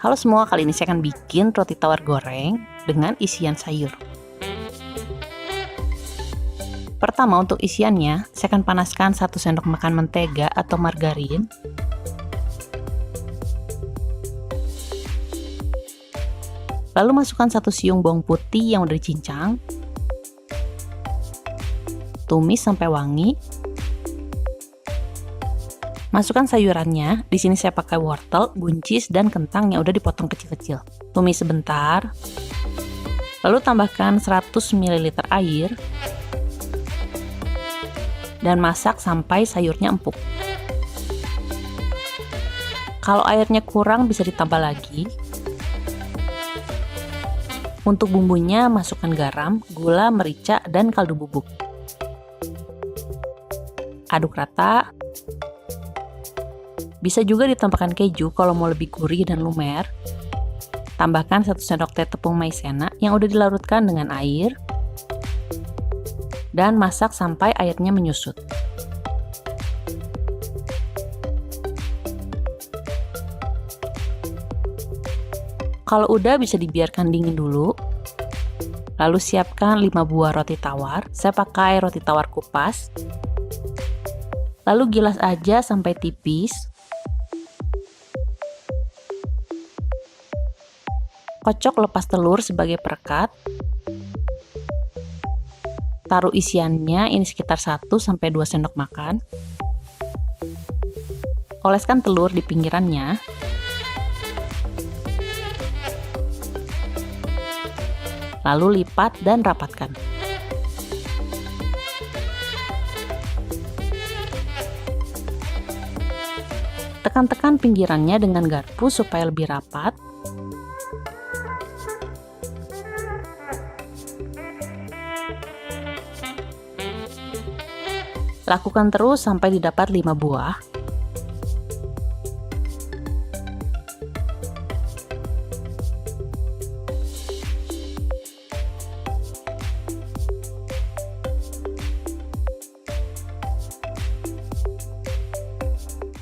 Halo semua, kali ini saya akan bikin roti tawar goreng dengan isian sayur. Pertama, untuk isiannya, saya akan panaskan 1 sendok makan mentega atau margarin. Lalu masukkan 1 siung bawang putih yang udah dicincang. Tumis sampai wangi. Masukkan sayurannya. Di sini saya pakai wortel, buncis, dan kentang yang udah dipotong kecil-kecil. Tumis sebentar. Lalu tambahkan 100 ml air. Dan masak sampai sayurnya empuk. Kalau airnya kurang bisa ditambah lagi. Untuk bumbunya masukkan garam, gula, merica, dan kaldu bubuk. Aduk rata. Bisa juga ditambahkan keju kalau mau lebih gurih dan lumer. Tambahkan 1 sendok teh tepung maizena yang udah dilarutkan dengan air. Dan masak sampai airnya menyusut. Kalau udah bisa dibiarkan dingin dulu. Lalu siapkan 5 buah roti tawar. Saya pakai roti tawar kupas. Lalu gilas aja sampai tipis. Kocok lepas telur sebagai perekat. Taruh isiannya ini sekitar 1-2 sendok makan. Oleskan telur di pinggirannya. Lalu lipat dan rapatkan. Tekan-tekan pinggirannya dengan garpu supaya lebih rapat. Lakukan terus sampai didapat 5 buah.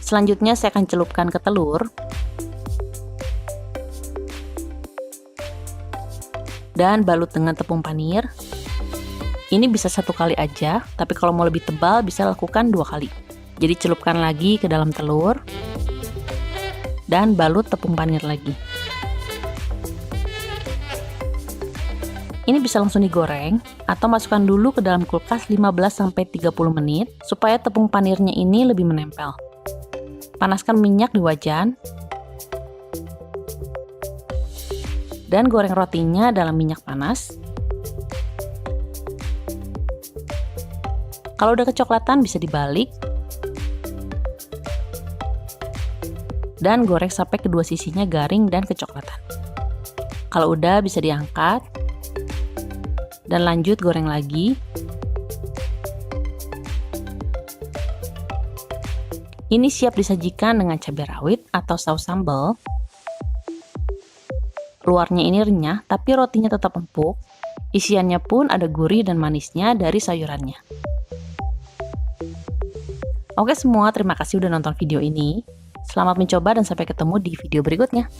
Selanjutnya saya akan celupkan ke telur. Dan balut dengan tepung panir. Ini bisa 1 kali aja, tapi kalau mau lebih tebal bisa lakukan 2 kali. Jadi celupkan lagi ke dalam telur. Dan balut tepung panir lagi. Ini bisa langsung digoreng, atau masukkan dulu ke dalam kulkas 15-30 menit, supaya tepung panirnya ini lebih menempel. Panaskan minyak di wajan. Dan goreng rotinya dalam minyak panas. Kalau udah kecoklatan bisa dibalik. Dan goreng sampai kedua sisinya garing dan kecoklatan. Kalau udah bisa diangkat. Dan lanjut goreng lagi. Ini siap disajikan dengan cabai rawit atau saus sambal. Luarnya ini renyah, tapi rotinya tetap empuk. Isiannya pun ada gurih dan manisnya dari sayurannya. Oke semua, terima kasih udah nonton video ini. Selamat mencoba dan sampai ketemu di video berikutnya.